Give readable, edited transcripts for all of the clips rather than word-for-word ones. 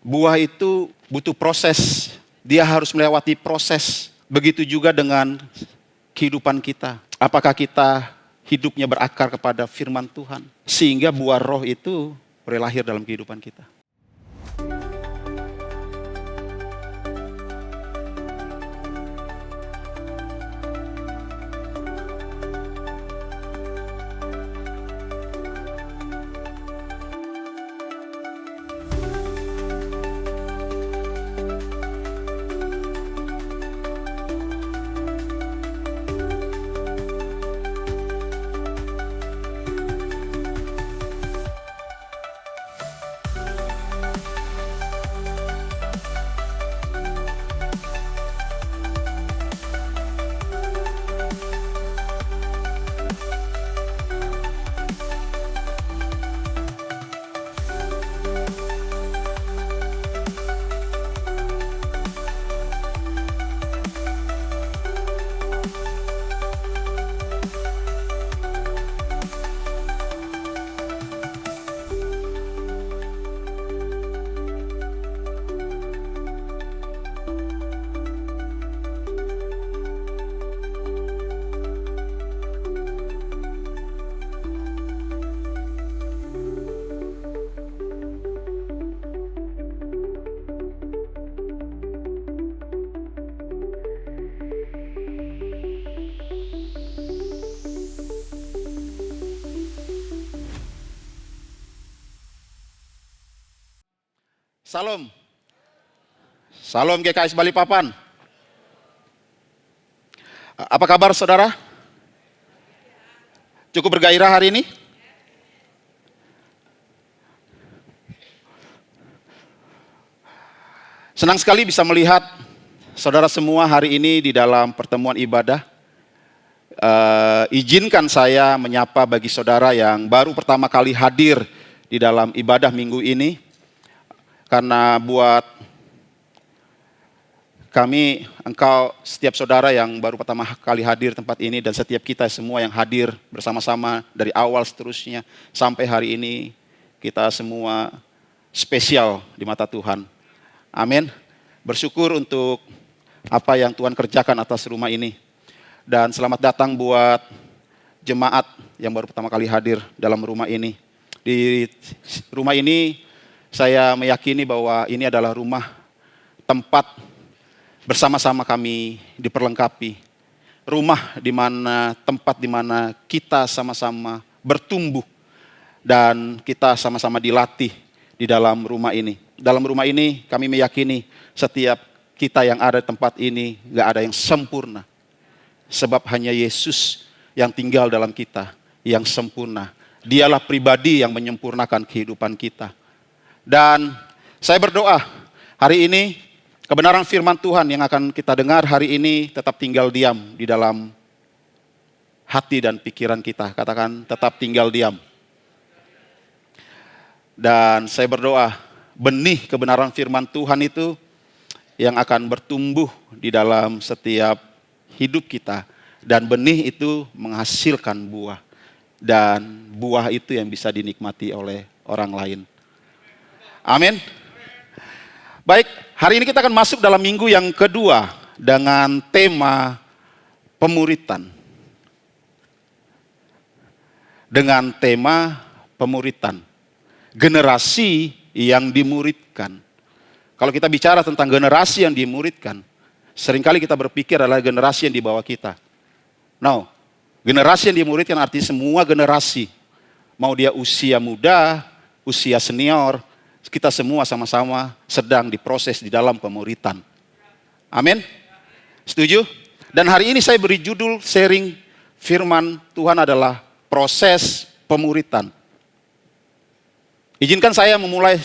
Buah itu butuh proses. Dia harus melewati proses. Begitu juga dengan kehidupan kita. Apakah kita hidupnya berakar kepada firman Tuhan? Sehingga buah roh itu boleh lahir dalam kehidupan kita. Salam. Salam GKS Balikpapan. Apa kabar saudara? Cukup bergairah hari ini? Senang sekali bisa melihat saudara semua hari ini di dalam pertemuan ibadah. Izinkan saya menyapa bagi saudara yang baru pertama kali hadir di dalam ibadah minggu ini. Karena buat kami, engkau, setiap saudara yang baru pertama kali hadir tempat ini dan setiap kita semua yang hadir bersama-sama dari awal seterusnya sampai hari ini, kita semua spesial di mata Tuhan. Amin. Bersyukur untuk apa yang Tuhan kerjakan atas rumah ini. Dan selamat datang buat jemaat yang baru pertama kali hadir dalam rumah ini. Di rumah ini saya meyakini bahwa ini adalah rumah tempat bersama-sama kami diperlengkapi. Rumah di mana, tempat di mana kita sama-sama bertumbuh dan kita sama-sama dilatih di dalam rumah ini. Dalam rumah ini kami meyakini setiap kita yang ada di tempat ini gak ada yang sempurna. Sebab hanya Yesus yang tinggal dalam kita yang sempurna. Dialah pribadi yang menyempurnakan kehidupan kita. Dan saya berdoa hari ini kebenaran firman Tuhan yang akan kita dengar hari ini tetap tinggal diam di dalam hati dan pikiran kita. Katakan tetap tinggal diam. Dan saya berdoa benih kebenaran firman Tuhan itu yang akan bertumbuh di dalam setiap hidup kita. Dan benih itu menghasilkan buah. Dan buah itu yang bisa dinikmati oleh orang lain. Amin. Baik, hari ini kita akan masuk dalam minggu yang kedua dengan tema pemuritan. Dengan tema pemuritan. Generasi yang dimuridkan. Kalau kita bicara tentang generasi yang dimuridkan, seringkali kita berpikir adalah generasi yang di bawah kita. No, generasi yang dimuridkan artinya semua generasi. Mau dia usia muda, usia senior, kita semua sama-sama sedang diproses di dalam pemuritan. Amin. Setuju? Dan hari ini saya beri judul sharing firman Tuhan adalah proses pemuritan. Izinkan saya memulai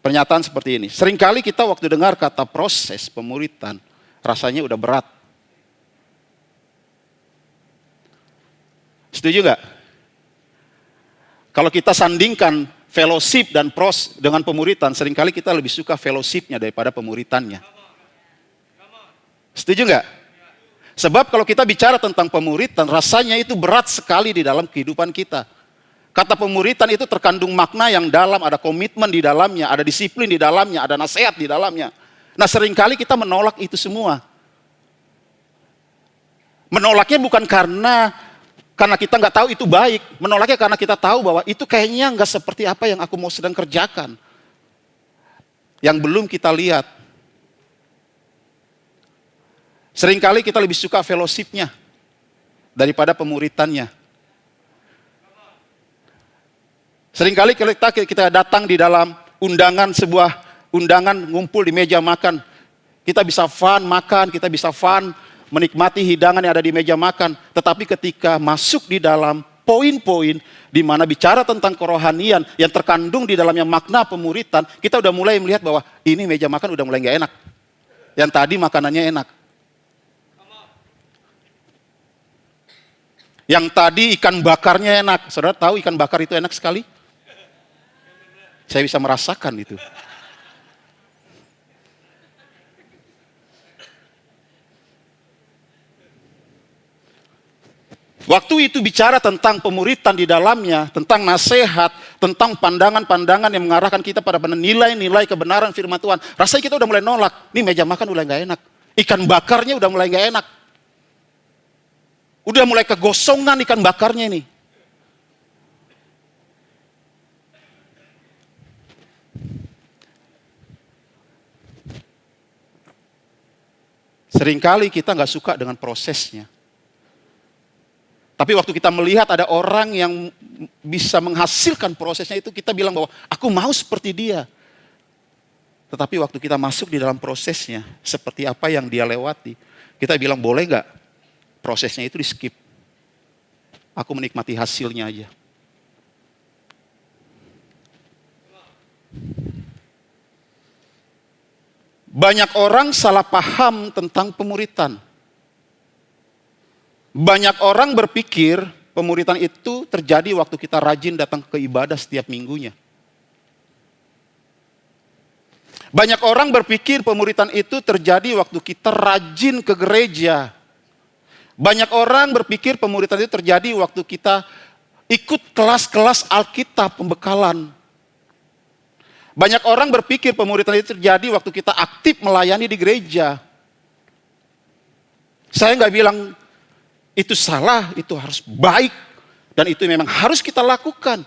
pernyataan seperti ini. Seringkali kita waktu dengar kata proses pemuritan, rasanya udah berat. Setuju nggak? Kalau kita sandingkan fellowship dan dengan pemuritan, seringkali kita lebih suka fellowshipnya daripada pemuritannya. Setuju nggak? Sebab kalau kita bicara tentang pemuritan, rasanya itu berat sekali di dalam kehidupan kita. Kata pemuritan itu terkandung makna yang dalam, ada komitmen di dalamnya, ada disiplin di dalamnya, ada nasihat di dalamnya. Nah, seringkali kita menolak itu semua. Menolaknya bukan karena kita nggak tahu itu baik. Menolaknya karena kita tahu bahwa itu kayaknya nggak seperti apa yang aku mau sedang kerjakan. Yang belum kita lihat. Seringkali kita lebih suka fellowship-nya daripada pemuritannya. Seringkali kita datang di dalam sebuah undangan ngumpul di meja makan. Kita bisa fun makan, kita bisa fun menikmati hidangan yang ada di meja makan. Tetapi ketika masuk di dalam poin-poin di mana bicara tentang kerohanian yang terkandung di dalamnya makna pemuritan, kita udah mulai melihat bahwa ini meja makan udah mulai nggak enak. Yang tadi makanannya enak. Yang tadi ikan bakarnya enak. Saudara tahu ikan bakar itu enak sekali? Saya bisa merasakan itu. Waktu itu bicara tentang pemuritan di dalamnya, tentang nasihat, tentang pandangan-pandangan yang mengarahkan kita pada nilai-nilai kebenaran firman Tuhan. Rasanya kita udah mulai nolak. Ini meja makan udah gak enak. Ikan bakarnya udah mulai gak enak. Udah mulai kegosongan ikan bakarnya ini. Seringkali kita gak suka dengan prosesnya. Tapi waktu kita melihat ada orang yang bisa menghasilkan prosesnya itu, kita bilang bahwa aku mau seperti dia. Tetapi waktu kita masuk di dalam prosesnya, seperti apa yang dia lewati, kita bilang boleh gak prosesnya itu di skip. Aku menikmati hasilnya aja. Banyak orang salah paham tentang pemuritan. Banyak orang berpikir pemuritan itu terjadi waktu kita rajin datang ke ibadah setiap minggunya. Banyak orang berpikir pemuritan itu terjadi waktu kita rajin ke gereja. Banyak orang berpikir pemuritan itu terjadi waktu kita ikut kelas-kelas Alkitab pembekalan. Banyak orang berpikir pemuritan itu terjadi waktu kita aktif melayani di gereja. Saya nggak bilang itu salah, itu harus baik. Dan itu memang harus kita lakukan.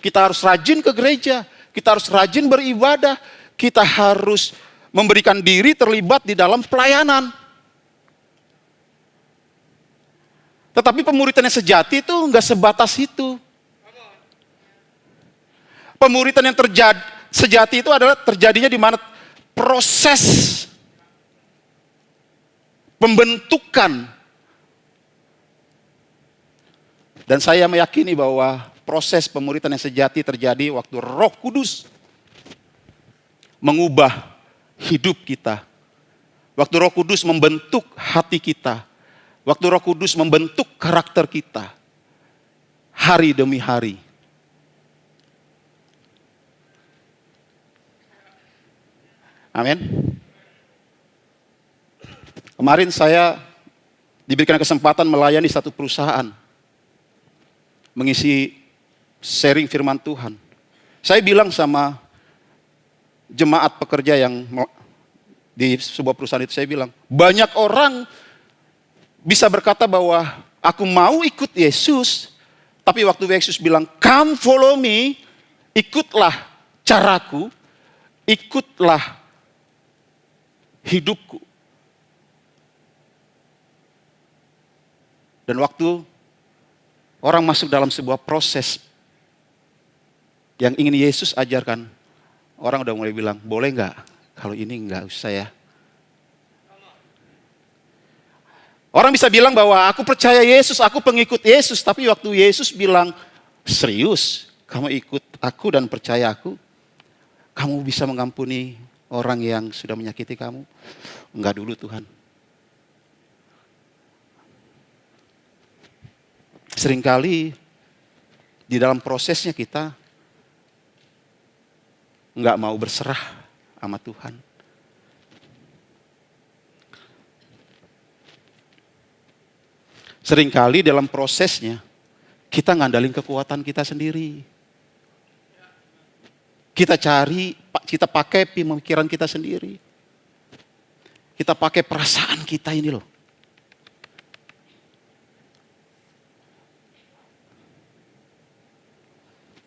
Kita harus rajin ke gereja. Kita harus rajin beribadah. Kita harus memberikan diri terlibat di dalam pelayanan. Tetapi pemuritan yang sejati itu nggak sebatas itu. Pemuritan yang sejati itu adalah terjadinya di mana proses pembentukan. Dan saya meyakini bahwa proses pemuritan yang sejati terjadi waktu Roh Kudus mengubah hidup kita. Waktu Roh Kudus membentuk hati kita. Waktu Roh Kudus membentuk karakter kita. Hari demi hari. Amin. Kemarin saya diberikan kesempatan melayani satu perusahaan. Mengisi sharing firman Tuhan. Saya bilang sama jemaat pekerja yang di sebuah perusahaan itu, saya bilang, banyak orang bisa berkata bahwa aku mau ikut Yesus, tapi waktu Yesus bilang, come follow me, ikutlah caraku, ikutlah hidupku. Dan waktu orang masuk dalam sebuah proses yang ingin Yesus ajarkan, orang udah mulai bilang, boleh nggak? Kalau ini nggak usah ya. Orang bisa bilang bahwa aku percaya Yesus, aku pengikut Yesus. Tapi waktu Yesus bilang, serius, kamu ikut aku dan percaya aku, kamu bisa mengampuni orang yang sudah menyakiti kamu? Enggak dulu Tuhan. Seringkali di dalam prosesnya kita nggak mau berserah sama Tuhan. Seringkali dalam prosesnya kita ngandalin kekuatan kita sendiri. Kita pakai pemikiran kita sendiri. Kita pakai perasaan kita ini loh.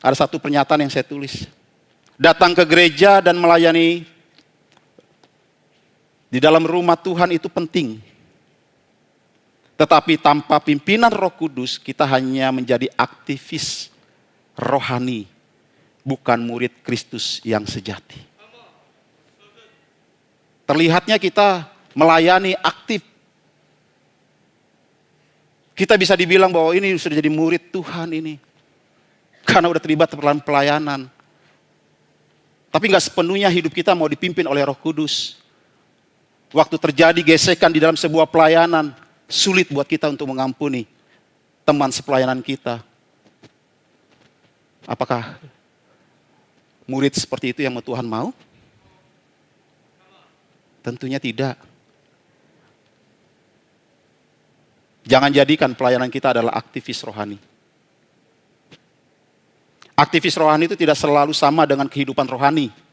Ada satu pernyataan yang saya tulis. Datang ke gereja dan melayani di dalam rumah Tuhan itu penting. Tetapi tanpa pimpinan Roh Kudus, kita hanya menjadi aktivis rohani, bukan murid Kristus yang sejati. Terlihatnya kita melayani aktif. Kita bisa dibilang bahwa ini sudah jadi murid Tuhan ini. Karena udah terlibat dalam pelayanan. Tapi gak sepenuhnya hidup kita mau dipimpin oleh Roh Kudus. Waktu terjadi gesekan di dalam sebuah pelayanan, sulit buat kita untuk mengampuni teman sepelayanan kita. Apakah murid seperti itu yang Tuhan mau? Tentunya tidak. Jangan jadikan pelayanan kita adalah aktivis rohani. Aktivis rohani itu tidak selalu sama dengan kehidupan rohani.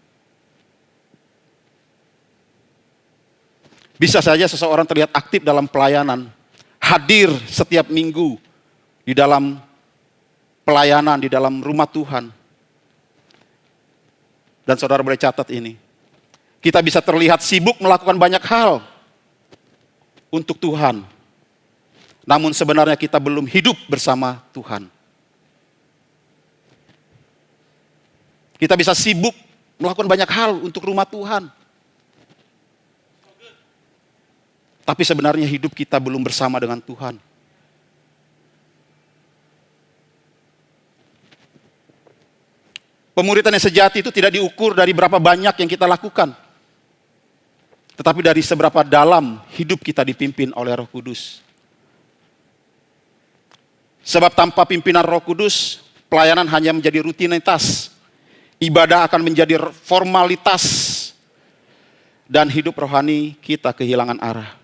Bisa saja seseorang terlihat aktif dalam pelayanan, hadir setiap minggu di dalam pelayanan, di dalam rumah Tuhan. Dan saudara boleh catat ini. Kita bisa terlihat sibuk melakukan banyak hal untuk Tuhan. Namun sebenarnya kita belum hidup bersama Tuhan. Kita bisa sibuk melakukan banyak hal untuk rumah Tuhan. Tapi sebenarnya hidup kita belum bersama dengan Tuhan. Pemuridan yang sejati itu tidak diukur dari berapa banyak yang kita lakukan. Tetapi dari seberapa dalam hidup kita dipimpin oleh Roh Kudus. Sebab tanpa pimpinan Roh Kudus, pelayanan hanya menjadi rutinitas. Ibadah akan menjadi formalitas. Dan hidup rohani kita kehilangan arah.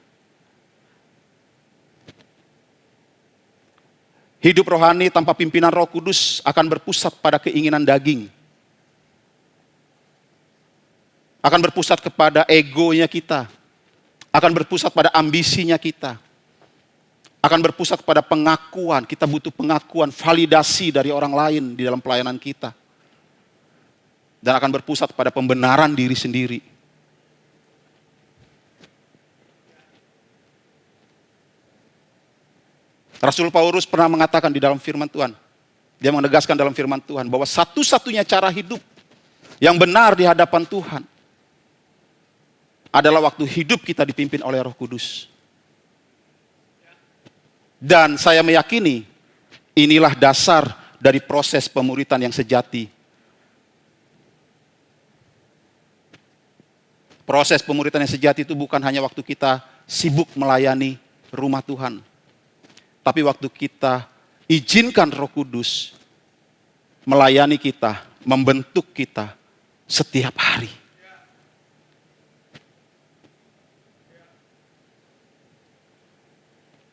Hidup rohani tanpa pimpinan Roh Kudus akan berpusat pada keinginan daging. Akan berpusat kepada egonya kita. Akan berpusat pada ambisinya kita. Akan berpusat pada pengakuan. Kita butuh pengakuan, validasi dari orang lain di dalam pelayanan kita. Dan akan berpusat pada pembenaran diri sendiri. Rasul Paulus pernah mengatakan di dalam firman Tuhan. Dia menegaskan dalam firman Tuhan bahwa satu-satunya cara hidup yang benar di hadapan Tuhan adalah waktu hidup kita dipimpin oleh Roh Kudus. Dan saya meyakini inilah dasar dari proses pemuritan yang sejati. Proses pemuritan yang sejati itu bukan hanya waktu kita sibuk melayani rumah Tuhan. Tapi waktu kita izinkan Roh Kudus melayani kita, membentuk kita setiap hari.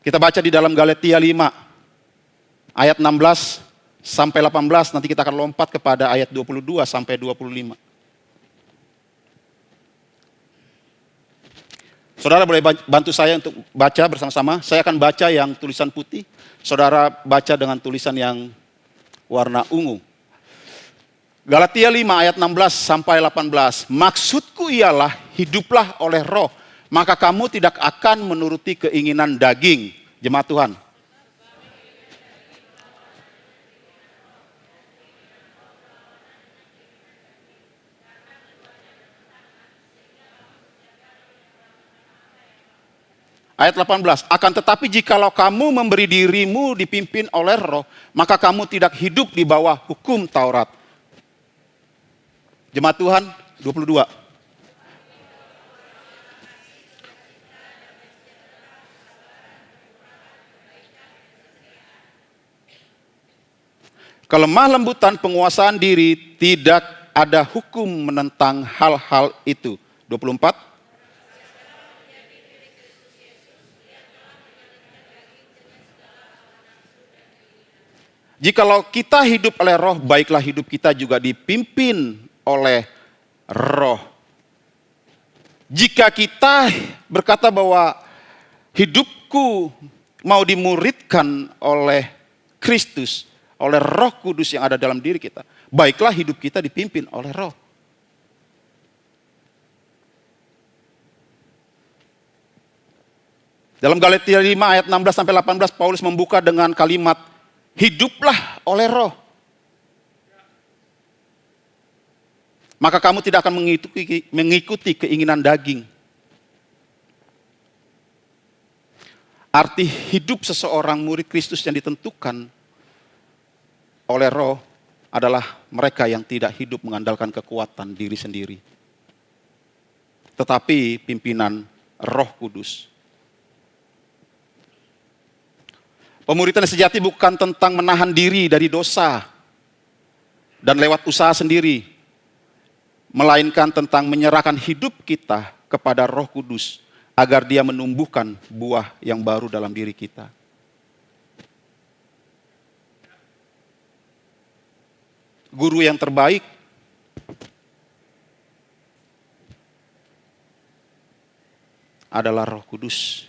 Kita baca di dalam Galatia 5, ayat 16 sampai 18, nanti kita akan lompat kepada ayat 22 sampai 25. Saudara boleh bantu saya untuk baca bersama-sama. Saya akan baca yang tulisan putih, saudara baca dengan tulisan yang warna ungu. Galatia 5 ayat 16 sampai 18. Maksudku ialah hiduplah oleh roh, maka kamu tidak akan menuruti keinginan daging. Jemaat Tuhan. Ayat 18. Akan tetapi jikalau kamu memberi dirimu dipimpin oleh roh, maka kamu tidak hidup di bawah hukum Taurat. Jemaat Tuhan, 22. Kelemah lembutan penguasaan diri, tidak ada hukum menentang hal-hal itu. 24. Jikalau kita hidup oleh roh, baiklah hidup kita juga dipimpin oleh roh. Jika kita berkata bahwa hidupku mau dimuridkan oleh Kristus, oleh Roh Kudus yang ada dalam diri kita, baiklah hidup kita dipimpin oleh roh. Dalam Galatia 5 ayat 16-18 Paulus membuka dengan kalimat, hiduplah oleh roh. Maka kamu tidak akan mengikuti keinginan daging. Arti hidup seseorang murid Kristus yang ditentukan oleh roh adalah mereka yang tidak hidup mengandalkan kekuatan diri sendiri, tetapi pimpinan Roh Kudus. Pemuridan sejati bukan tentang menahan diri dari dosa dan lewat usaha sendiri, melainkan tentang menyerahkan hidup kita kepada Roh Kudus agar Dia menumbuhkan buah yang baru dalam diri kita. Guru yang terbaik adalah Roh Kudus.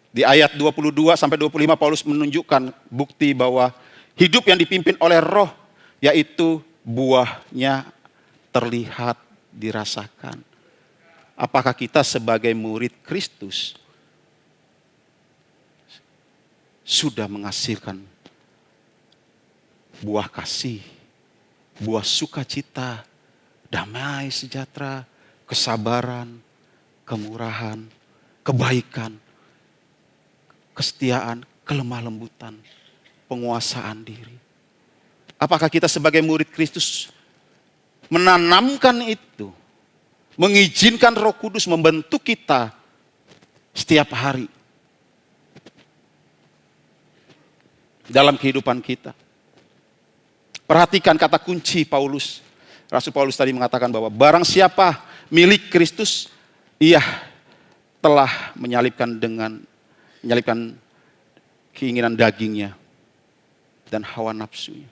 Di ayat 22 sampai 25 Paulus menunjukkan bukti bahwa hidup yang dipimpin oleh roh, yaitu buahnya terlihat, dirasakan. Apakah kita sebagai murid Kristus sudah menghasilkan buah kasih, buah sukacita, damai sejahtera, kesabaran, kemurahan, kebaikan, kesetiaan, kelemah lembutan, penguasaan diri. Apakah kita sebagai murid Kristus menanamkan itu, mengizinkan Roh Kudus membentuk kita setiap hari dalam kehidupan kita? Perhatikan kata kunci Paulus. Rasul Paulus tadi mengatakan bahwa barang siapa milik Kristus, ia telah menyalibkan keinginan dagingnya dan hawa nafsunya.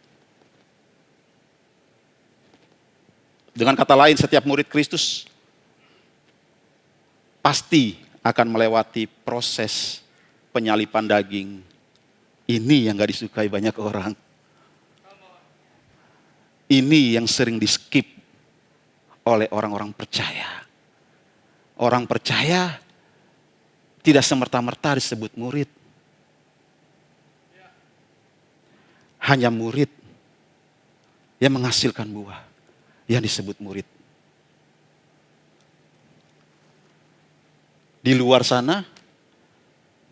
Dengan kata lain, setiap murid Kristus pasti akan melewati proses penyalipan daging. Ini yang gak disukai banyak orang. Ini yang sering di skip oleh orang-orang percaya. Orang percaya tidak semerta-merta disebut murid. Hanya murid yang menghasilkan buah yang disebut murid. Di luar sana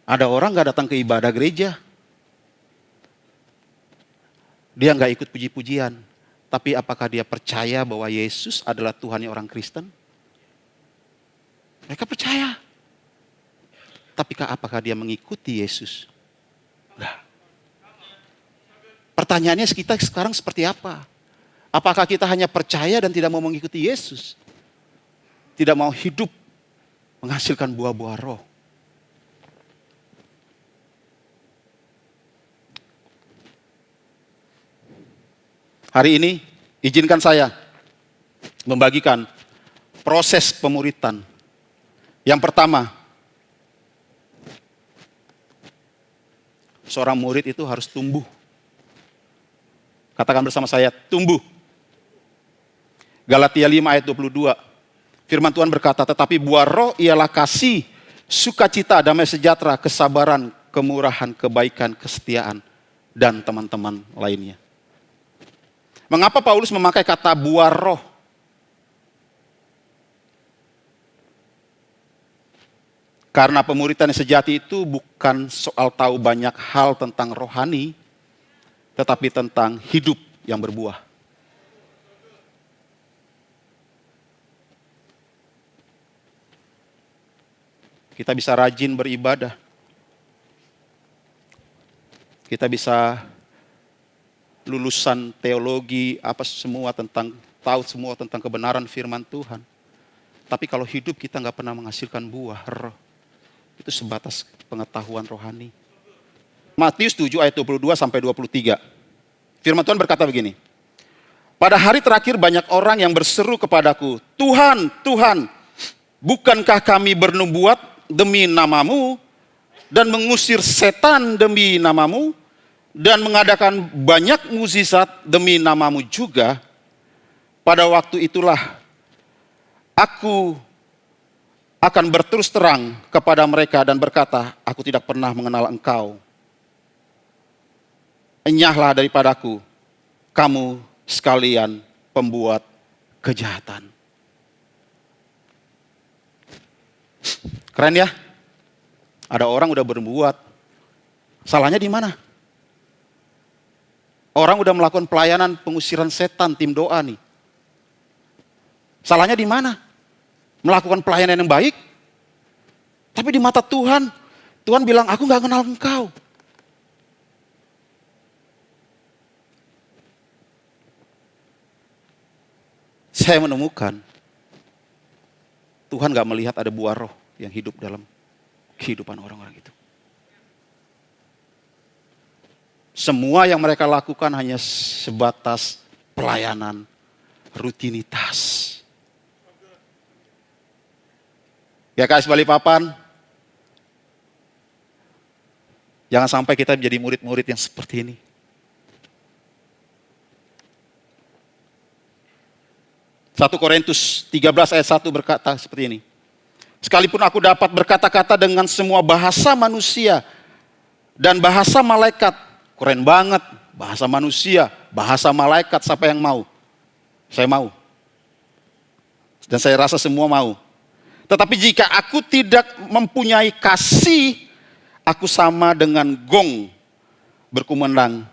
ada orang gak datang ke ibadah gereja. Dia gak ikut puji-pujian. Tapi apakah dia percaya bahwa Yesus adalah Tuhannya orang Kristen? Mereka percaya. Tapi apakah dia mengikuti Yesus? Enggak. Pertanyaannya kita sekarang seperti apa? Apakah kita hanya percaya dan tidak mau mengikuti Yesus? Tidak mau hidup menghasilkan buah-buah roh? Hari ini izinkan saya membagikan proses pemuritan. Yang pertama, seorang murid itu harus tumbuh. Katakan bersama saya, tumbuh. Galatia 5 ayat 22. Firman Tuhan berkata, tetapi buah roh ialah kasih, sukacita, damai sejahtera, kesabaran, kemurahan, kebaikan, kesetiaan, dan teman-teman lainnya. Mengapa Paulus memakai kata buah roh? Karena pemuritan yang sejati itu bukan soal tahu banyak hal tentang rohani, tetapi tentang hidup yang berbuah. Kita bisa rajin beribadah. Kita bisa lulusan teologi, tahu semua tentang kebenaran firman Tuhan. Tapi kalau hidup kita nggak pernah menghasilkan buah roh, Itu sebatas pengetahuan rohani. Matius 7 ayat 22 sampai 23. Firman Tuhan berkata begini. Pada hari terakhir banyak orang yang berseru kepadaku, Tuhan, Tuhan, bukankah kami bernubuat demi namamu dan mengusir setan demi namamu dan mengadakan banyak mukjizat demi namamu juga? Pada waktu itulah aku akan berterus terang kepada mereka dan berkata, aku tidak pernah mengenal engkau. Enyahlah daripadaku, kamu sekalian pembuat kejahatan. Keren ya? Ada orang udah berbuat. Salahnya di mana? Orang udah melakukan pelayanan pengusiran setan, tim doa nih. Salahnya di mana? Melakukan pelayanan yang baik. Tapi di mata Tuhan, Tuhan bilang, aku gak kenal engkau. Saya menemukan Tuhan gak melihat ada buah roh yang hidup dalam kehidupan orang-orang itu. Semua yang mereka lakukan hanya sebatas pelayanan, rutinitas. Ya guys, Balikpapan, jangan sampai kita menjadi murid-murid yang seperti ini. Satu Korintus 13 ayat 1 berkata seperti ini. Sekalipun aku dapat berkata-kata dengan semua bahasa manusia dan bahasa malaikat. Keren banget, bahasa manusia, bahasa malaikat, siapa yang mau? Saya mau. Dan saya rasa semua mau. Tetapi jika aku tidak mempunyai kasih, aku sama dengan gong berkumandang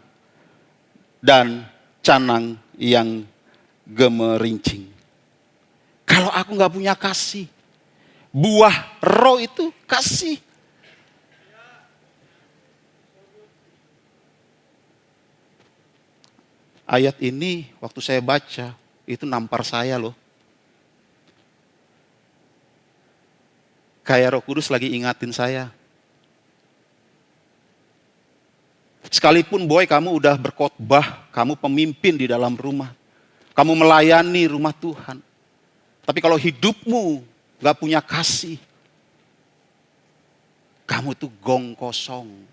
dan canang yang gemerincing. Kalau aku gak punya kasih, buah roh itu kasih. Ayat ini waktu saya baca, itu nampar saya loh. Kayak Roh Kudus lagi ingatin saya. Sekalipun boy kamu udah berkhotbah, kamu pemimpin di dalam rumah, kamu melayani rumah Tuhan. Tapi kalau hidupmu gak punya kasih, kamu tuh gong kosong.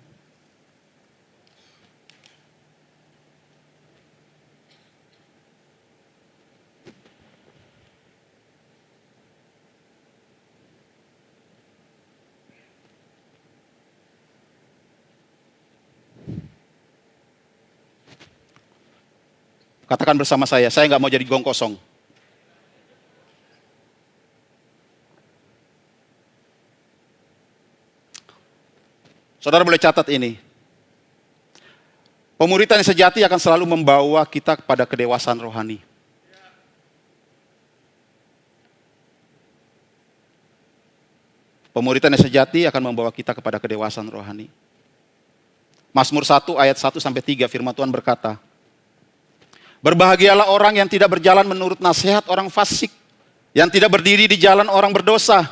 Katakan bersama saya gak mau jadi gong kosong. Saudara boleh catat ini. Pemuritan yang sejati akan selalu membawa kita kepada kedewasaan rohani. Pemuritan yang sejati akan membawa kita kepada kedewasaan rohani. Mazmur 1 ayat 1 sampai 3 firman Tuhan berkata, berbahagialah orang yang tidak berjalan menurut nasihat orang fasik, yang tidak berdiri di jalan orang berdosa,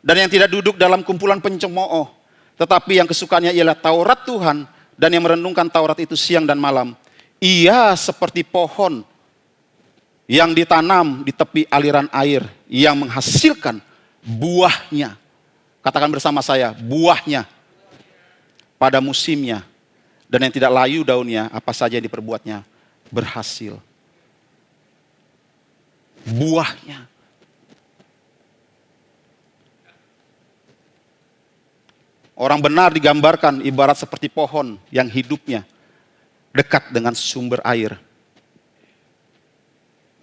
dan yang tidak duduk dalam kumpulan pencemooh. Tetapi yang kesukaannya ialah Taurat Tuhan, dan yang merenungkan Taurat itu siang dan malam. Ia seperti pohon yang ditanam di tepi aliran air, yang menghasilkan buahnya. Katakan bersama saya, buahnya pada musimnya. Dan yang tidak layu daunnya, apa saja yang diperbuatnya berhasil. Buahnya. Orang benar digambarkan ibarat seperti pohon yang hidupnya dekat dengan sumber air.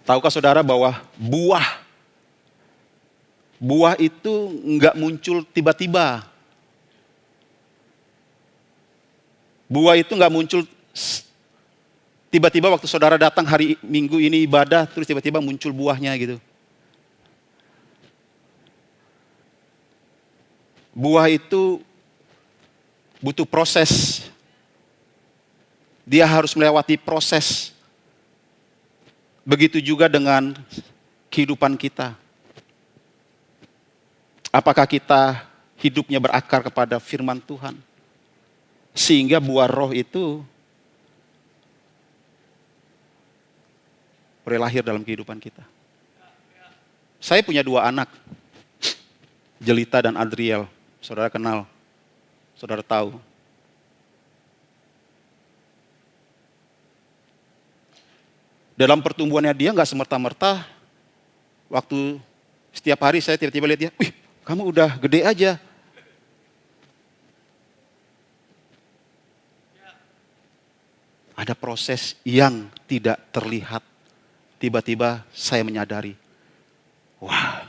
Tahukah saudara bahwa buah itu enggak muncul tiba-tiba. Buah itu enggak muncul tiba-tiba waktu saudara datang hari Minggu ini ibadah, terus tiba-tiba muncul buahnya gitu. Buah itu butuh proses. Dia harus melewati proses. Begitu juga dengan kehidupan kita. Apakah kita hidupnya berakar kepada firman Tuhan. Sehingga buah roh itu boleh lahir dalam kehidupan kita. Saya punya 2 anak, Jelita dan Adriel. Saudara kenal, saudara tahu. Dalam pertumbuhannya dia nggak semerta-merta, waktu setiap hari saya tiba-tiba lihat dia, wih kamu udah gede aja. Ada proses yang tidak terlihat. Tiba-tiba saya menyadari, wah,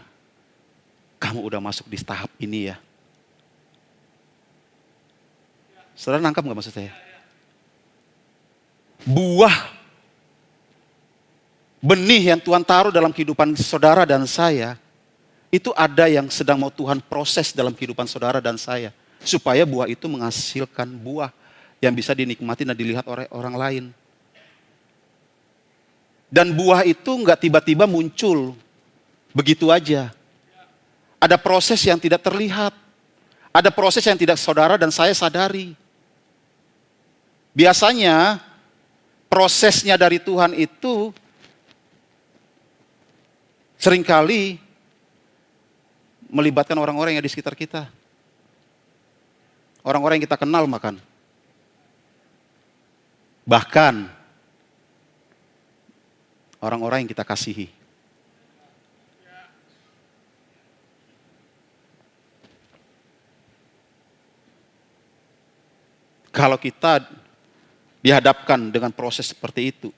kamu udah masuk di tahap ini ya. Saudara nangkap nggak maksud saya? Buah benih yang Tuhan taruh dalam kehidupan saudara dan saya, itu ada yang sedang mau Tuhan proses dalam kehidupan saudara dan saya. Supaya buah itu menghasilkan buah yang bisa dinikmati dan dilihat oleh orang lain. Dan buah itu nggak tiba-tiba muncul begitu aja. Ada proses yang tidak terlihat. Ada proses yang tidak saudara dan saya sadari. Biasanya prosesnya dari Tuhan itu seringkali melibatkan orang-orang yang ada di sekitar kita. Orang-orang yang kita kenal makan. Bahkan orang-orang yang kita kasihi. Kalau kita dihadapkan dengan proses seperti itu,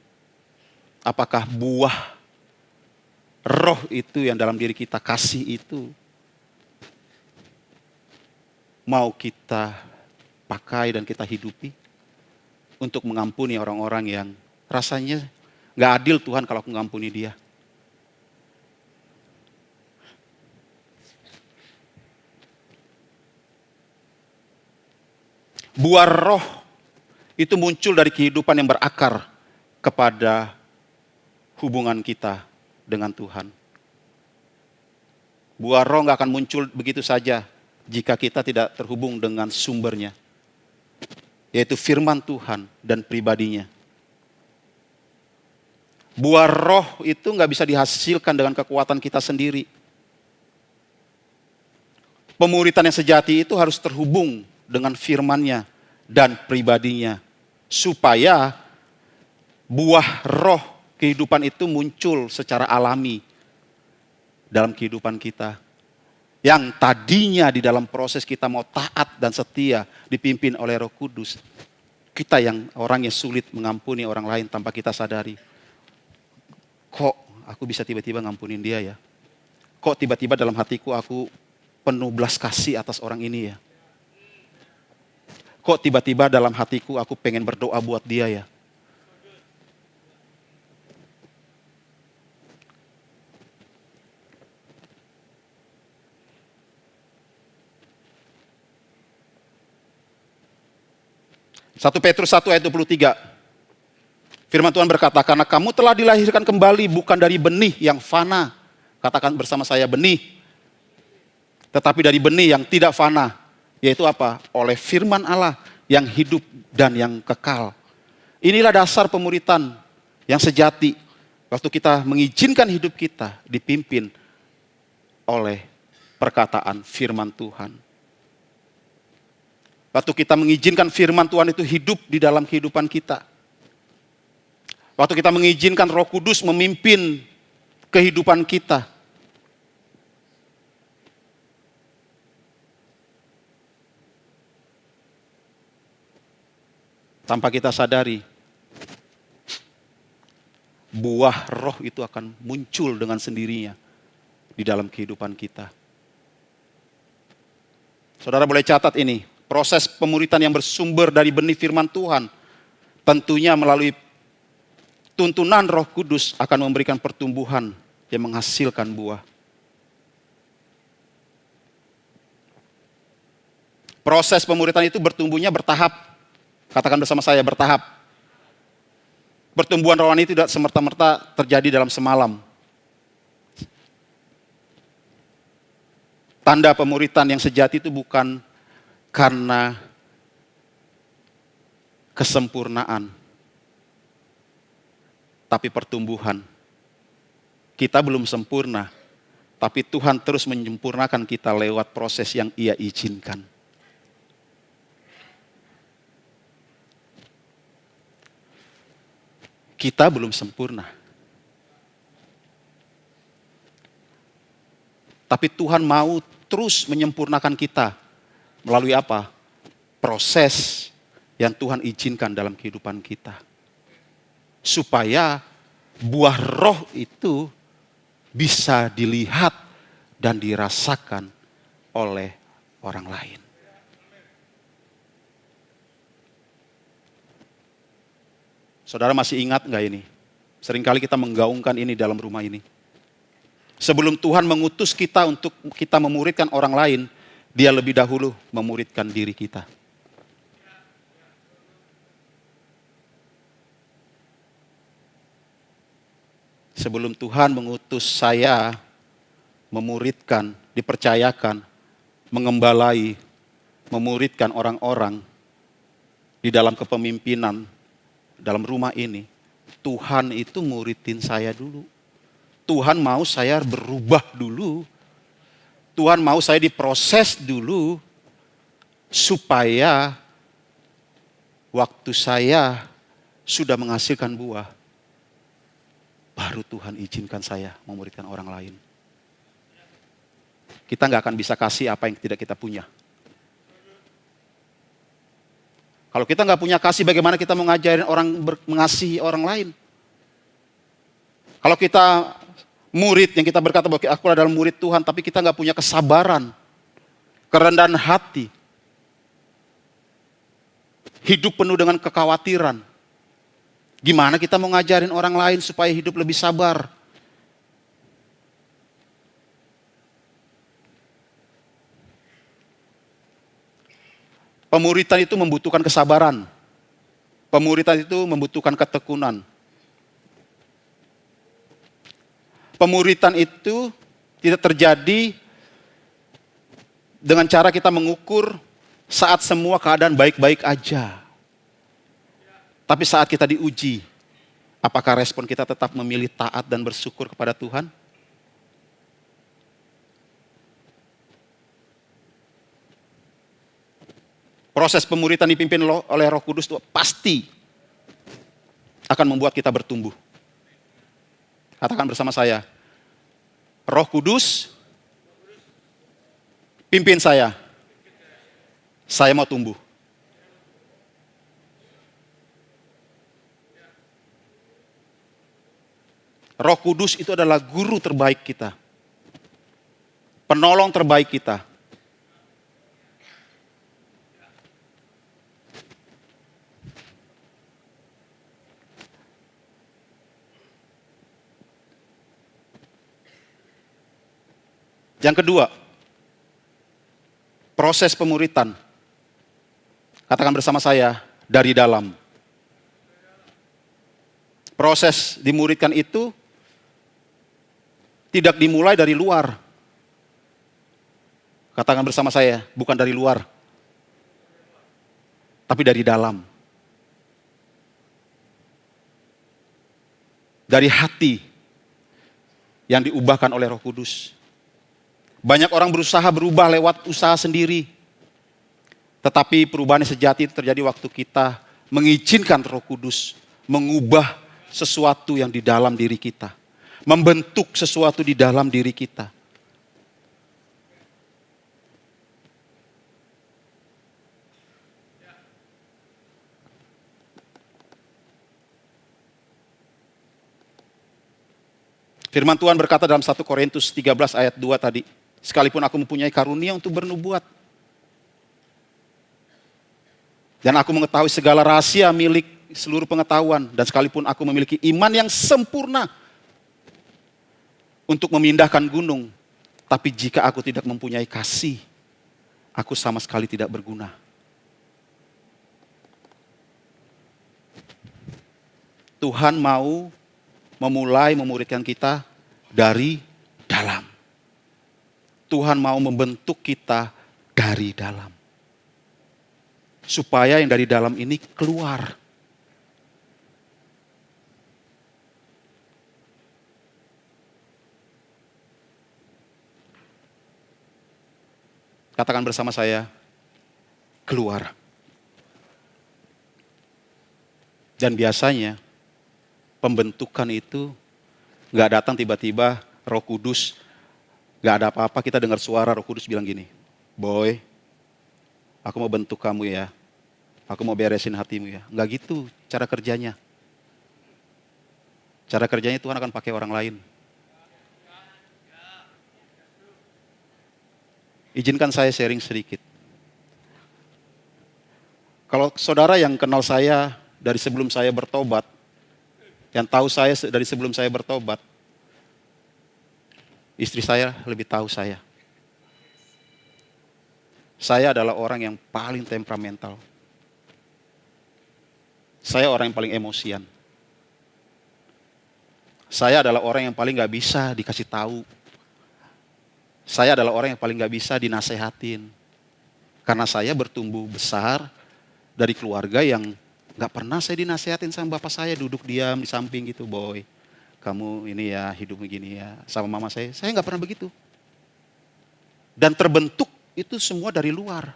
apakah buah roh itu yang dalam diri kita kasih itu mau kita pakai dan kita hidupi untuk mengampuni orang-orang yang rasanya gak adil Tuhan kalau aku mengampuni dia. Buah roh itu muncul dari kehidupan yang berakar kepada hubungan kita dengan Tuhan. Buah roh gak akan muncul begitu saja jika kita tidak terhubung dengan sumbernya, yaitu firman Tuhan dan pribadinya. Buah roh itu gak bisa dihasilkan dengan kekuatan kita sendiri. Pemuritan yang sejati itu harus terhubung dengan firman-Nya dan pribadinya. Supaya buah roh kehidupan itu muncul secara alami dalam kehidupan kita. Yang tadinya di dalam proses kita mau taat dan setia dipimpin oleh Roh Kudus. Kita yang orang yang sulit mengampuni orang lain tanpa kita sadari. Kok aku bisa tiba-tiba ngampunin dia ya? Kok tiba-tiba dalam hatiku aku penuh belas kasih atas orang ini ya? Kok tiba-tiba dalam hatiku aku pengen berdoa buat dia ya? Satu Petrus 1 ayat 23. Firman Tuhan berkata, karena kamu telah dilahirkan kembali bukan dari benih yang fana. Katakan bersama saya, benih. Tetapi dari benih yang tidak fana. Yaitu apa? Oleh firman Allah yang hidup dan yang kekal. Inilah dasar pemuritan yang sejati. Waktu kita mengizinkan hidup kita dipimpin oleh perkataan firman Tuhan. Waktu kita mengizinkan firman Tuhan itu hidup di dalam kehidupan kita. Waktu kita mengizinkan Roh Kudus memimpin kehidupan kita. Tanpa kita sadari, buah roh itu akan muncul dengan sendirinya di dalam kehidupan kita. Saudara boleh catat ini, proses pemuritan yang bersumber dari benih firman Tuhan, tentunya melalui tuntunan Roh Kudus akan memberikan pertumbuhan yang menghasilkan buah. Proses pemuritan itu bertumbuhnya bertahap. Katakan bersama saya, bertahap. Pertumbuhan rohani itu tidak semerta-merta terjadi dalam semalam. Tanda pemuritan yang sejati itu bukan karena kesempurnaan, tapi pertumbuhan. Kita belum sempurna, tapi Tuhan terus menyempurnakan kita lewat proses yang Ia izinkan. Kita belum sempurna. Tapi Tuhan mau terus menyempurnakan kita. Melalui apa? Proses yang Tuhan izinkan dalam kehidupan kita. Supaya buah roh itu bisa dilihat dan dirasakan oleh orang lain. Saudara masih ingat nggak ini? Seringkali kita menggaungkan ini dalam rumah ini. Sebelum Tuhan mengutus kita untuk kita memuridkan orang lain, Dia lebih dahulu memuridkan diri kita. Sebelum Tuhan mengutus saya memuridkan, dipercayakan, mengembalai, memuridkan orang-orang di dalam kepemimpinan, dalam rumah ini, Tuhan itu muridin saya dulu. Tuhan mau saya berubah dulu. Tuhan mau saya diproses dulu. Supaya waktu saya sudah menghasilkan buah, baru Tuhan izinkan saya memuridkan orang lain. Kita nggak akan bisa kasih apa yang tidak kita punya. Kalau kita nggak punya kasih, bagaimana kita mau ngajarin orang mengasihi orang lain? Kalau kita murid yang kita berkata bahwa aku adalah murid Tuhan, tapi kita nggak punya kesabaran, kerendahan hati, hidup penuh dengan kekhawatiran. Gimana kita mau ngajarin orang lain supaya hidup lebih sabar? Pemuritan itu membutuhkan kesabaran. Pemuritan itu membutuhkan ketekunan. Pemuritan itu tidak terjadi dengan cara kita mengukur saat semua keadaan baik-baik aja. Tapi saat kita diuji, apakah respon kita tetap memilih taat dan bersyukur kepada Tuhan? Proses pemuritan dipimpin oleh Roh Kudus itu pasti akan membuat kita bertumbuh. Katakan bersama saya, Roh Kudus pimpin saya mau tumbuh. Roh Kudus itu adalah guru terbaik kita, penolong terbaik kita. Yang kedua, proses pemuritan. Katakan bersama saya, dari dalam. Proses dimuridkan itu tidak dimulai dari luar. Katakan bersama saya, bukan dari luar, tapi dari dalam. Dari hati yang diubahkan oleh Roh Kudus. Banyak orang berusaha berubah lewat usaha sendiri. Tetapi perubahan yang sejati itu terjadi waktu kita mengizinkan Roh Kudus mengubah sesuatu yang di dalam diri kita. Membentuk sesuatu di dalam diri kita. Firman Tuhan berkata dalam 1 Korintus 13 ayat 2 tadi. Sekalipun aku mempunyai karunia untuk bernubuat. Dan aku mengetahui segala rahasia milik seluruh pengetahuan. Dan sekalipun aku memiliki iman yang sempurna untuk memindahkan gunung. Tapi jika aku tidak mempunyai kasih, aku sama sekali tidak berguna. Tuhan mau memulai memuridkan kita dari dalam. Tuhan mau membentuk kita dari dalam. Supaya yang dari dalam ini keluar. Katakan bersama saya, keluar. Dan biasanya pembentukan itu gak datang tiba-tiba Roh Kudus, gak ada apa-apa, kita dengar suara Roh Kudus bilang gini, boy, aku mau bentuk kamu ya, aku mau beresin hatimu ya. Gak gitu cara kerjanya. Cara kerjanya Tuhan akan pakai orang lain. Izinkan saya sharing sedikit. Kalau saudara yang kenal saya dari sebelum saya bertobat, yang tahu saya dari sebelum saya bertobat, istri saya lebih tahu saya. Saya adalah orang yang paling temperamental. Saya orang yang paling emosian. Saya adalah orang yang paling gak bisa dikasih tahu. Saya adalah orang yang paling gak bisa dinasehatin. Karena saya bertumbuh besar dari keluarga yang gak pernah saya dinasehatin sama bapak saya, duduk diam di samping gitu, boy, kamu ini ya, hidup begini ya. Sama mama saya gak pernah begitu. Dan terbentuk itu semua dari luar.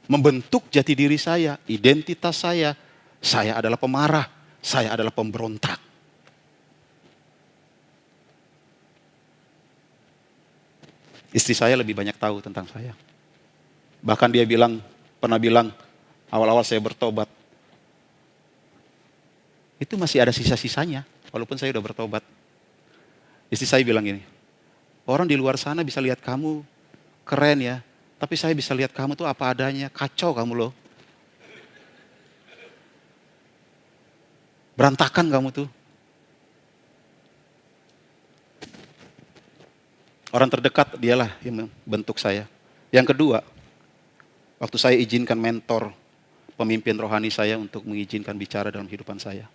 Membentuk jati diri saya, identitas saya. Saya adalah pemarah, saya adalah pemberontak. Istri saya lebih banyak tahu tentang saya. Bahkan dia pernah bilang, awal-awal saya bertobat, itu masih ada sisa-sisanya, walaupun saya udah bertobat. Istri saya bilang gini, orang di luar sana bisa lihat kamu keren ya, tapi saya bisa lihat kamu tuh apa adanya, kacau kamu loh. Berantakan kamu tuh. Orang terdekat dialah yang membentuk saya. Yang kedua, waktu saya izinkan mentor, pemimpin rohani saya untuk mengizinkan bicara dalam kehidupan saya.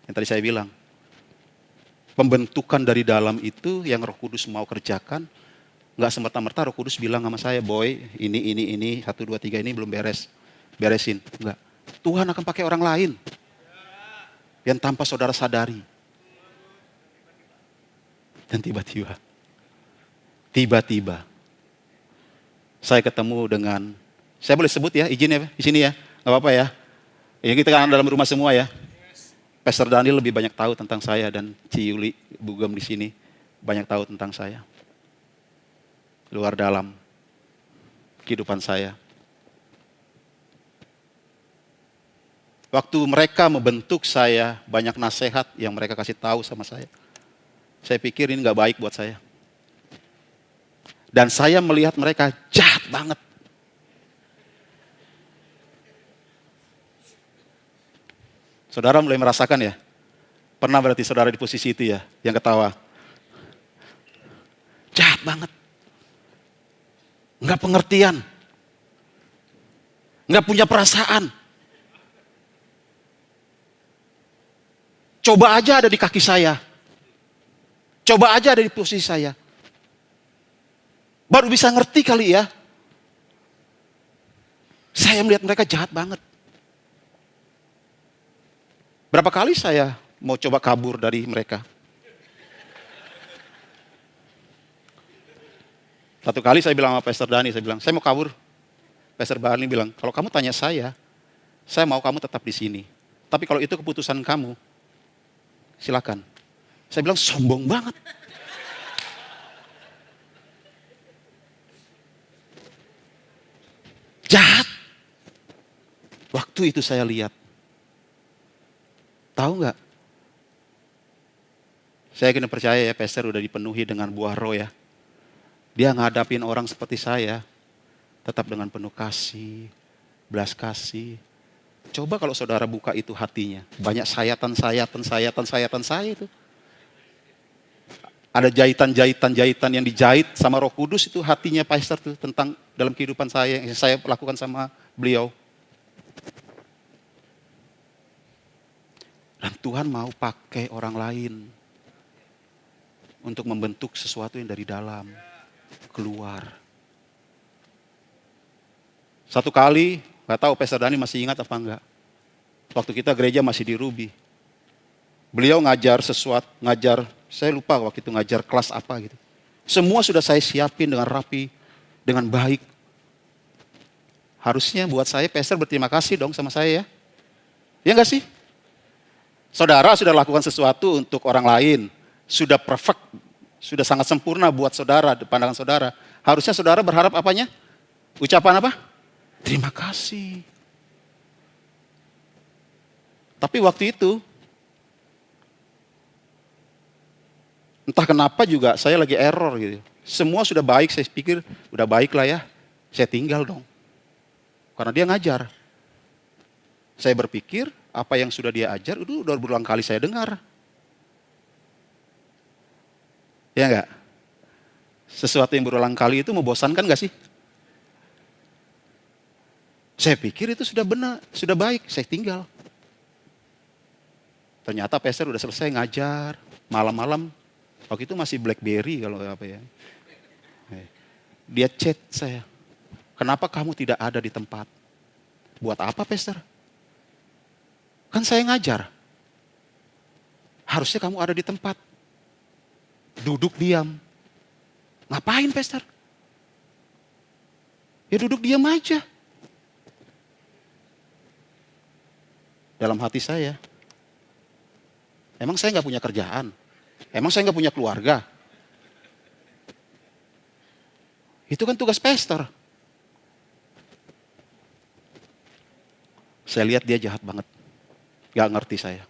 Yang tadi saya bilang, pembentukan dari dalam itu yang Roh Kudus mau kerjakan, gak semerta-merta Roh Kudus bilang sama saya, boy, ini, 1, 2, 3 ini belum beresin. Enggak. Tuhan akan pakai orang lain yang tanpa saudara sadari. Dan tiba-tiba, saya ketemu dengan, saya boleh sebut ya, izin ya di sini ya, nggak apa-apa ya. Ya kita kan dalam rumah semua ya. Pastor Daniel lebih banyak tahu tentang saya dan Ci Yuli Bugem di sini banyak tahu tentang saya. Luar dalam kehidupan saya. Waktu mereka membentuk saya, banyak nasihat yang mereka kasih tahu sama saya. Saya pikir ini gak baik buat saya. Dan saya melihat mereka jahat banget. Saudara mulai merasakan ya? Pernah berarti saudara di posisi itu ya, yang ketawa. Jahat banget. Gak pengertian. Gak punya perasaan. Coba aja ada di kaki saya. Coba aja ada di posisi saya. Baru bisa ngerti kali ya. Saya melihat mereka jahat banget. Berapa kali saya mau coba kabur dari mereka. Satu kali saya bilang sama Pastor Dani, saya bilang, saya mau kabur. Pastor Dani bilang, kalau kamu tanya saya mau kamu tetap di sini. Tapi kalau itu keputusan kamu, silakan. Saya bilang sombong banget. Jahat. Waktu itu saya lihat. Tahu nggak? Saya kena percaya ya, Pastor udah dipenuhi dengan buah roh ya. Dia ngadapin orang seperti saya, tetap dengan penuh kasih, belas kasih. Coba kalau saudara buka itu hatinya, banyak sayatan saya itu. Ada jahitan yang dijahit sama Roh Kudus itu hatinya Pastor tuh tentang dalam kehidupan saya yang saya lakukan sama beliau. Dan Tuhan mau pakai orang lain. untuk membentuk sesuatu yang dari dalam keluar. Satu kali, gak tahu Pastor Dani masih ingat apa enggak. Waktu kita gereja masih di Ruby. Beliau ngajar sesuatu, saya lupa waktu itu ngajar kelas apa gitu. Semua sudah saya siapin dengan rapi, dengan baik. Harusnya buat saya, Pastor berterima kasih dong sama saya ya. Ya enggak sih? Saudara sudah lakukan sesuatu untuk orang lain. Sudah perfect, sudah sangat sempurna buat saudara, di pandangan saudara. Harusnya saudara berharap apanya? Ucapan apa? Terima kasih. Tapi waktu itu, entah kenapa juga saya lagi error gitu. Semua sudah baik, saya pikir udah baik lah ya. Saya tinggal dong. Karena dia ngajar. Saya berpikir apa yang sudah dia ajar itu udah berulang kali saya dengar. Ya enggak? Sesuatu yang berulang kali itu membosankan gak sih? Saya pikir itu sudah benar, sudah baik, saya tinggal. Ternyata Pastor udah selesai ngajar, malam-malam, waktu itu masih BlackBerry kalau apa ya. Dia chat saya, kenapa kamu tidak ada di tempat? Buat apa Pastor? Kan saya ngajar. Harusnya kamu ada di tempat. Duduk diam. Ngapain Pastor? Ya duduk diam aja. Dalam hati saya, emang saya nggak punya kerjaan? Emang saya nggak punya keluarga? Itu kan tugas pastor. Saya lihat dia jahat banget. Gak ngerti saya.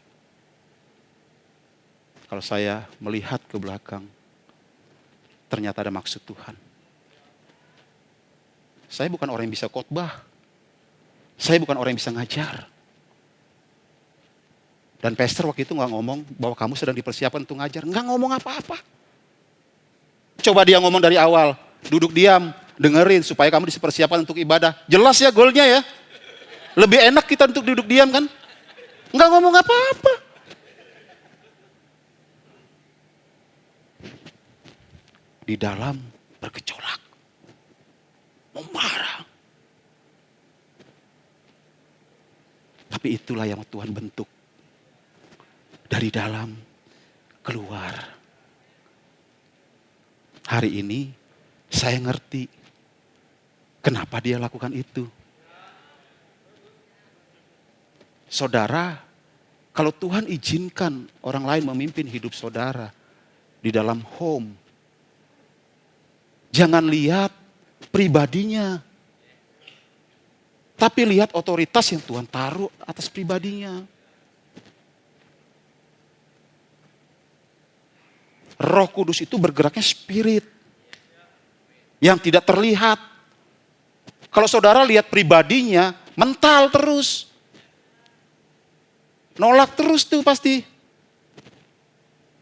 Kalau saya melihat ke belakang, ternyata ada maksud Tuhan. Saya bukan orang yang bisa khotbah. Saya bukan orang yang bisa ngajar. Dan pastor waktu itu gak ngomong bahwa kamu sedang dipersiapkan untuk ngajar. Gak ngomong apa-apa. Coba dia ngomong dari awal. Duduk diam, dengerin supaya kamu dipersiapkan untuk ibadah. Jelas ya goalnya ya. Lebih enak kita untuk duduk diam kan. Gak ngomong apa-apa. Di dalam bergejolak. Mau marah. Tapi itulah yang Tuhan bentuk. Dari dalam keluar. Hari ini saya ngerti kenapa dia lakukan itu. Saudara, kalau Tuhan izinkan orang lain memimpin hidup saudara di dalam home, jangan lihat pribadinya, tapi lihat otoritas yang Tuhan taruh atas pribadinya. Roh Kudus itu bergeraknya spirit yang tidak terlihat. Kalau saudara lihat pribadinya, mental terus. Nolak terus tuh pasti.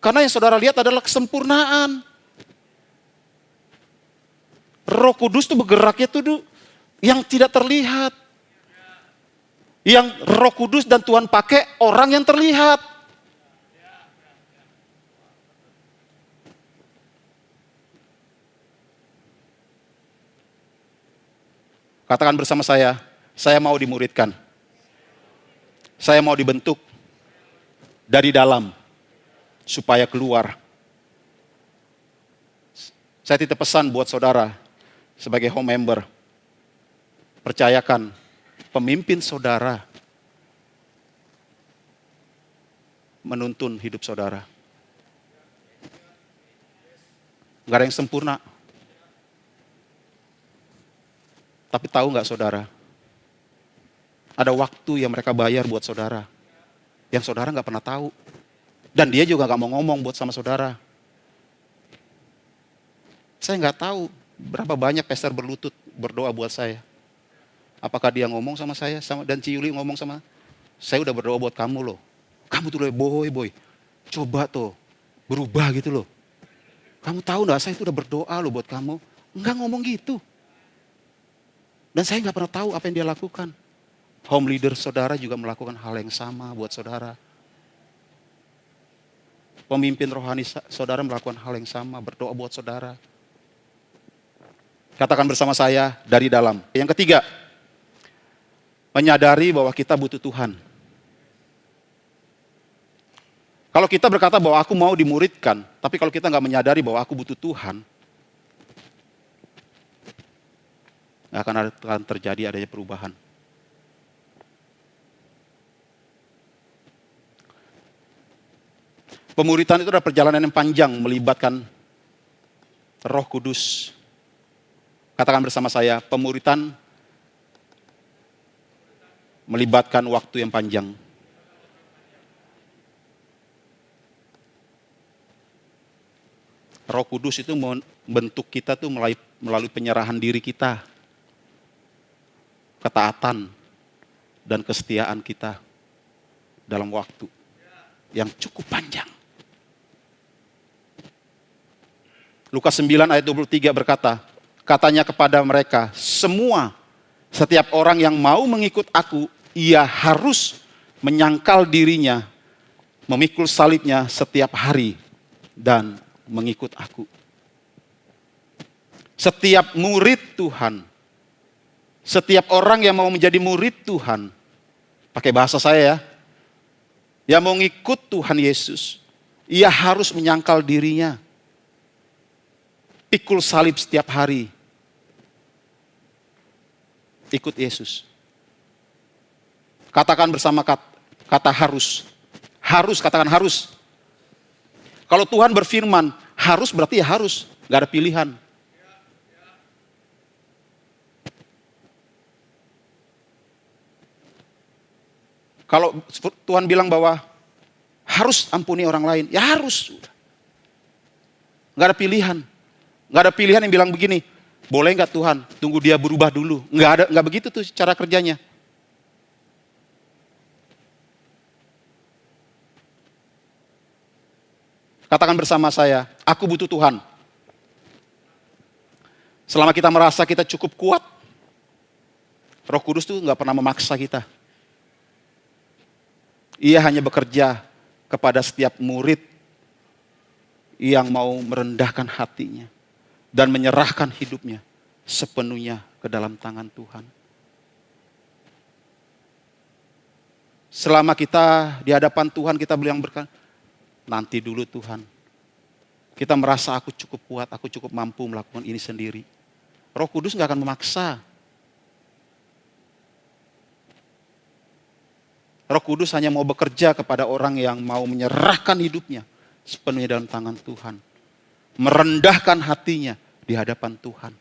Karena yang saudara lihat adalah kesempurnaan. Roh Kudus tuh bergeraknya tuh yang tidak terlihat. Yang Roh Kudus dan Tuhan pakai orang yang terlihat. Katakan bersama saya mau dimuridkan. Saya mau dibentuk dari dalam supaya keluar. Saya titip pesan buat saudara sebagai home member. Percayakan pemimpin saudara menuntun hidup saudara. Gak ada yang sempurna. Tapi tahu gak saudara? Ada waktu yang mereka bayar buat saudara. Yang saudara gak pernah tahu. Dan dia juga gak mau ngomong buat sama saudara. Saya gak tahu berapa banyak pastor berlutut berdoa buat saya. Apakah dia ngomong sama saya dan Ciyuli ngomong sama saya, udah berdoa buat kamu loh. Kamu tuh boy. Coba tuh berubah gitu loh. Kamu tahu gak saya itu udah berdoa loh buat kamu. Enggak ngomong gitu. Dan saya gak pernah tahu apa yang dia lakukan. Home leader saudara juga melakukan hal yang sama buat saudara. Pemimpin rohani saudara melakukan hal yang sama, berdoa buat saudara. Katakan bersama saya, dari dalam. Yang ketiga, menyadari bahwa kita butuh Tuhan. Kalau kita berkata bahwa aku mau dimuridkan, tapi kalau kita nggak menyadari bahwa aku butuh Tuhan, nggak akan terjadi adanya perubahan. Pemuritan itu adalah perjalanan yang panjang melibatkan Roh Kudus. Katakan bersama saya, pemuritan melibatkan waktu yang panjang. Roh Kudus itu membentuk kita tuh melalui penyerahan diri kita, ketaatan, dan kesetiaan kita dalam waktu yang cukup panjang. Lukas 9 ayat 23 berkata, katanya kepada mereka, setiap orang yang mau mengikut aku, ia harus menyangkal dirinya, memikul salibnya setiap hari, dan mengikut aku. Setiap murid Tuhan, setiap orang yang mau menjadi murid Tuhan, pakai bahasa saya ya, yang mau ngikut Tuhan Yesus, ia harus menyangkal dirinya, pikul salib setiap hari, ikut Yesus. Katakan bersama kata harus. Harus, katakan harus. Kalau Tuhan berfirman harus, berarti ya harus, gak ada pilihan. Kalau Tuhan bilang bahwa harus ampuni orang lain, ya harus. Gak ada pilihan. Gak ada pilihan yang bilang begini, boleh gak Tuhan, tunggu dia berubah dulu. Gak begitu tuh cara kerjanya. Katakan bersama saya, aku butuh Tuhan. Selama kita merasa kita cukup kuat, Roh Kudus tuh gak pernah memaksa kita. Ia hanya bekerja kepada setiap murid yang mau merendahkan hatinya dan menyerahkan hidupnya sepenuhnya ke dalam tangan Tuhan. Selama kita di hadapan Tuhan, kita bilang berkata, nanti dulu Tuhan. Kita merasa aku cukup kuat, aku cukup mampu melakukan ini sendiri. Roh Kudus gak akan memaksa. Roh Kudus hanya mau bekerja kepada orang yang mau menyerahkan hidupnya sepenuhnya dalam tangan Tuhan. Merendahkan hatinya di hadapan Tuhan.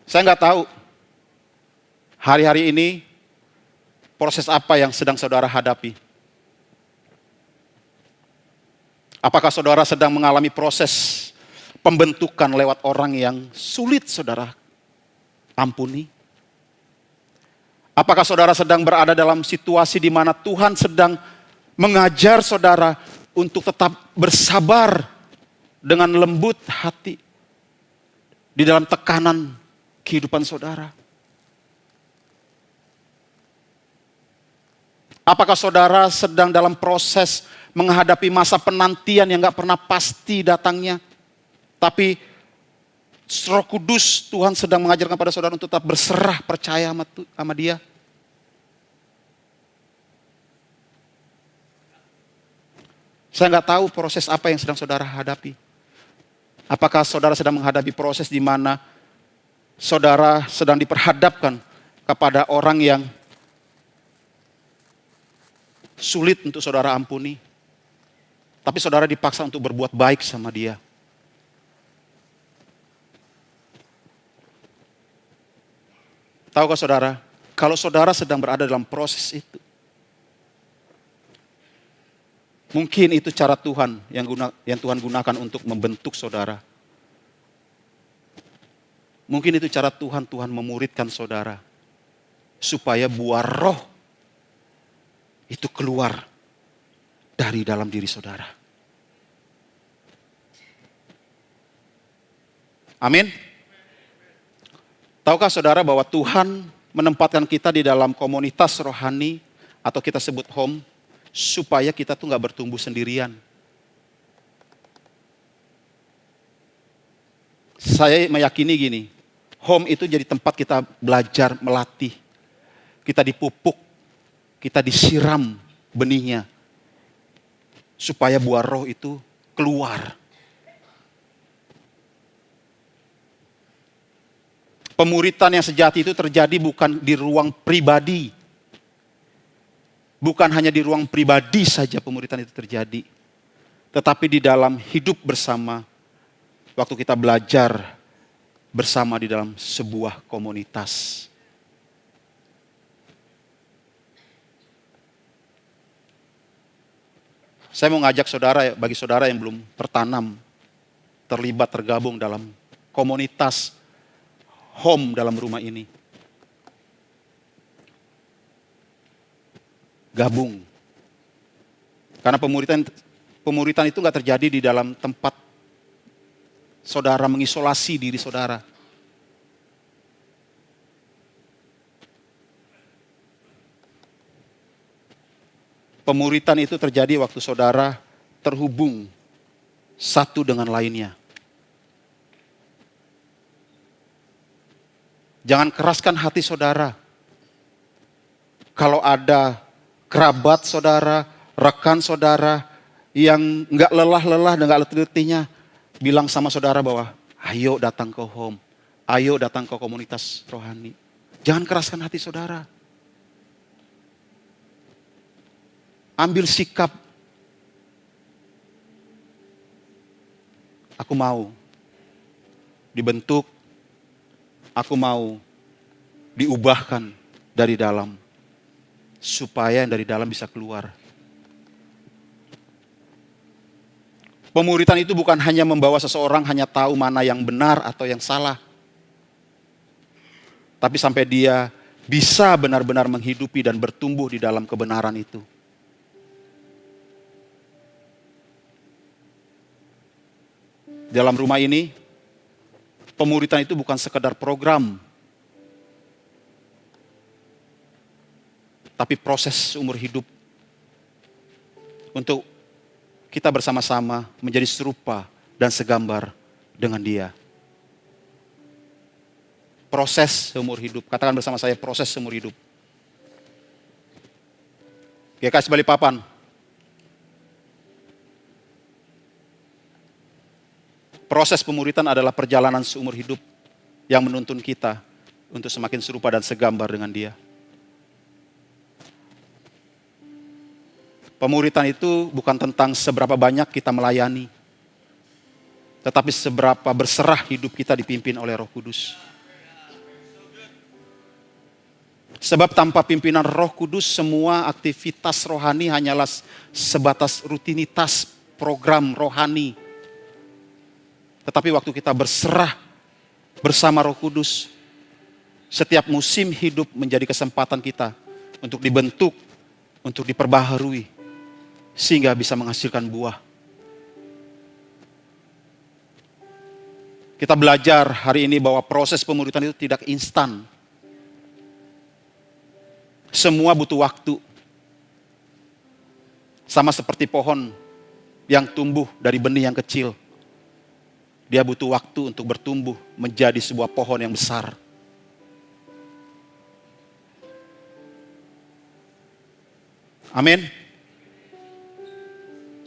Saya nggak tahu hari-hari ini proses apa yang sedang saudara hadapi. Apakah saudara sedang mengalami proses pembentukan lewat orang yang sulit saudara ampuni? Apakah saudara sedang berada dalam situasi di mana Tuhan sedang mengajar saudara untuk tetap bersabar dengan lembut hati di dalam tekanan kehidupan saudara? Apakah saudara sedang dalam proses menghadapi masa penantian yang gak pernah pasti datangnya, tapi Roh Kudus Tuhan sedang mengajarkan pada saudara untuk tetap berserah, percaya sama Dia? Saya nggak tahu proses apa yang sedang saudara hadapi. Apakah saudara sedang menghadapi proses di mana saudara sedang diperhadapkan kepada orang yang sulit untuk saudara ampuni, tapi saudara dipaksa untuk berbuat baik sama dia? Tahukah saudara, kalau saudara sedang berada dalam proses itu, mungkin itu cara Tuhan yang Tuhan gunakan untuk membentuk saudara. Mungkin itu cara Tuhan memuridkan saudara, supaya buah roh itu keluar dari dalam diri saudara. Amin. Tahukah saudara bahwa Tuhan menempatkan kita di dalam komunitas rohani atau kita sebut home, supaya kita tuh nggak bertumbuh sendirian. Saya meyakini gini, home itu jadi tempat kita belajar, melatih. Kita dipupuk, kita disiram benihnya. Supaya buah roh itu keluar. Pemuritan yang sejati itu terjadi bukan di ruang pribadi. Bukan hanya di ruang pribadi saja pemuritan itu terjadi. Tetapi di dalam hidup bersama, waktu kita belajar bersama di dalam sebuah komunitas. Saya mau ngajak saudara, bagi saudara yang belum tertanam, terlibat, tergabung dalam komunitas home dalam rumah ini. Gabung. Karena pemuritan itu nggak terjadi di dalam tempat saudara mengisolasi diri saudara. Pemuritan itu terjadi waktu saudara terhubung satu dengan lainnya. Jangan keraskan hati saudara. Kalau ada kerabat saudara, rekan saudara yang nggak lelah-lelah dan nggak letih-letihnya, bilang sama saudara bahwa ayo datang ke home, ayo datang ke komunitas rohani. Jangan keraskan hati saudara. Ambil sikap. Aku mau dibentuk, aku mau diubahkan dari dalam, supaya yang dari dalam bisa keluar. Pemuritan itu bukan hanya membawa seseorang hanya tahu mana yang benar atau yang salah. Tapi sampai dia bisa benar-benar menghidupi dan bertumbuh di dalam kebenaran itu. Dalam rumah ini, pemuritan itu bukan sekedar program, tapi proses seumur hidup untuk kita bersama-sama menjadi serupa dan segambar dengan Dia. Proses seumur hidup, katakan bersama saya, proses seumur hidup. GKS Balikpapan, proses pemuritan adalah perjalanan seumur hidup yang menuntun kita untuk semakin serupa dan segambar dengan Dia. Pemuritan itu bukan tentang seberapa banyak kita melayani, tetapi seberapa berserah hidup kita dipimpin oleh Roh Kudus. Sebab tanpa pimpinan Roh Kudus, semua aktivitas rohani hanyalah sebatas rutinitas program rohani. Tetapi waktu kita berserah bersama Roh Kudus, setiap musim hidup menjadi kesempatan kita untuk dibentuk, untuk diperbaharui, sehingga bisa menghasilkan buah. Kita belajar hari ini bahwa proses pemuritan itu tidak instan. Semua butuh waktu. Sama seperti pohon yang tumbuh dari benih yang kecil. Dia butuh waktu untuk bertumbuh menjadi sebuah pohon yang besar. Amin.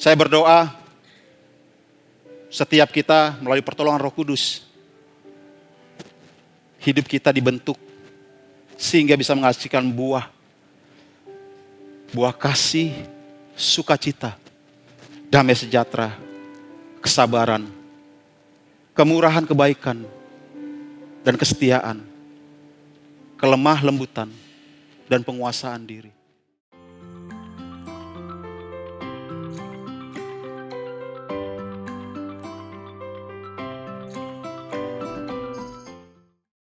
Saya berdoa setiap kita melalui pertolongan Roh Kudus, hidup kita dibentuk sehingga bisa menghasilkan buah kasih, sukacita, damai sejahtera, kesabaran, kemurahan, kebaikan, dan kesetiaan, kelemah lembutan, dan penguasaan diri.